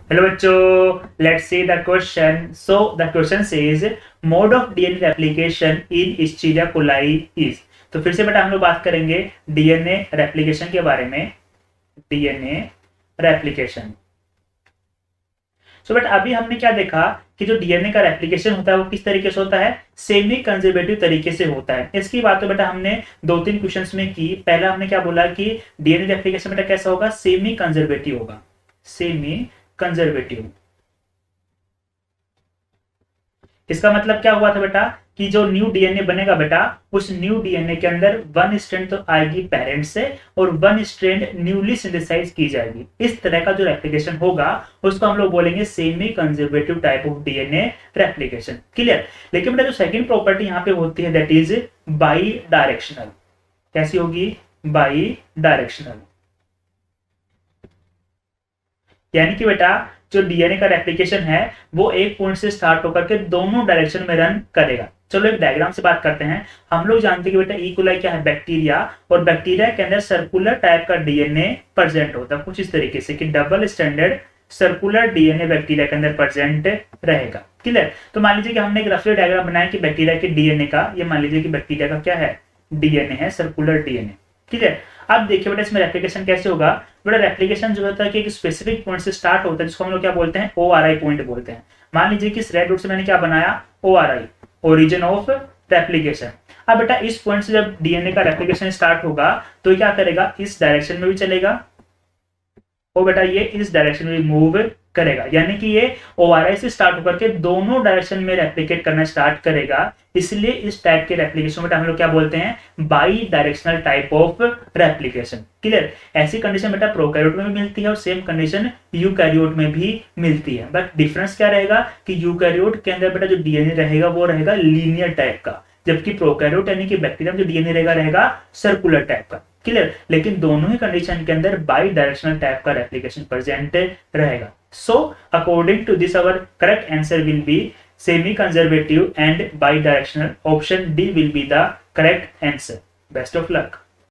Hello बच्चों, let's see the question. So the question sage mode of DNA replication in Escherichia coli is. तो फिर से बेटा हम लोग बात करेंगे डीएनए रेप्लिकेशन के बारे में. DNA replication. सो बेटा अभी हमने क्या देखा कि जो डीएनए का रेप्लिकेशन होता है वो किस तरीके से होता है, सेमी कंजर्वेटिव तरीके से होता है. इसकी बात तो बेटा हमने 2-3 क्वेश्चंस में की. पहला हमने क्या बोला कि डीएनए रेप्लिकेशन बेटा कैसा होगा, सेमी कंजर्वेटिव होगा. Semi conservative. इसका मतलब क्या हुआ था बेटा कि जो न्यू डीएनए बनेगा बेटा, उस न्यू डीएनए के अंदर वन स्ट्रैंड तो आएगी पेरेंट से और वन स्ट्रैंड न्यूली सिंथेसाइज की जाएगी. इस तरह का जो रेप्लिकेशन होगा उसको हम लोग बोलेंगे semi conservative type of DNA replication. Clear. लेकिन बेटा जो सेकंड प्रॉपर्टी यहाँ पे होती है दैट इज बाई डायरेक्शनल. कैसी होगी, बाई डायरेक्शनल. यानी कि बेटा जो डीएनए का रेप्लिकेशन है वो एक पॉइंट से स्टार्ट होकर के दोनों डायरेक्शन में रन करेगा. चलो एक डायग्राम से बात करते हैं. हम लोग जानते हैं कि बेटा इकोलाई क्या है, बैक्टीरिया. और बैक्टीरिया के अंदर सर्कुलर टाइप का डीएनए प्रेजेंट होता है कुछ इस तरीके से कि double standard circular DNA bacteria के अंदर प्रेजेंट रहेगा. क्लियर. तो मान लीजिए कि हमने एक रफली डायग्राम बनाया कि बैक्टीरिया के डीएनए का, ये मान लीजिए कि बैक्टीरिया का क्या है, डीएनए है, सर्कुलर डीएनए. ठीक है. अब देखिए बेटा इसमें रेप्लिकेशन कैसे होगा. बेटा रेप्लिकेशन जो होता है कि एक स्पेसिफिक पॉइंट से स्टार्ट होता है जिसको हम लोग क्या बोलते हैं, ORI पॉइंट बोलते हैं. मान लीजिए कि इस रेड डॉट से मैंने क्या बनाया, ORI, ओरिजिन ऑफ रेप्लिकेशन. अब बेटा इस पॉइंट से जब डीएनए का रेप्लिकेशन स्टार्ट होगा तो क्या करेगा, इस डायरेक्शन में भी चलेगा और बेटा ये इस डायरेक्शन में मूव करेगा. यानी कि ये ORI से स्टार्ट होकर के दोनों डायरेक्शन में रेप्लिकेट करना स्टार्ट करेगा. इसलिए इस टाइप के रेप्लिकेशन बेटा हम लोग क्या बोलते हैं, by directional type of replication. Clear. ऐसी कंडीशन बेटा प्रोकैरियोट में भी मिलती है और सेम कंडीशन यूकैरियोट में भी मिलती है. बट डिफरेंस क्या रहेगा कि यूकैरियोट के अंदर बेटा जो डीएनए रहेगा वो रहेगा लीनियर टाइप का, जबकि प्रोकैरियोट यानी कि बैक्टीरिया में जो डीएनए रहेगा सर्कुलर टाइप का. क्लियर. लेकिन दोनों ही कंडीशन के अंदर बाई डायरेक्शनल टाइप का रेप्लिकेशन प्रेजेंट रहेगा. So according to this our correct answer will be semi conservative and bidirectional. Option D will be the correct answer. Best of luck.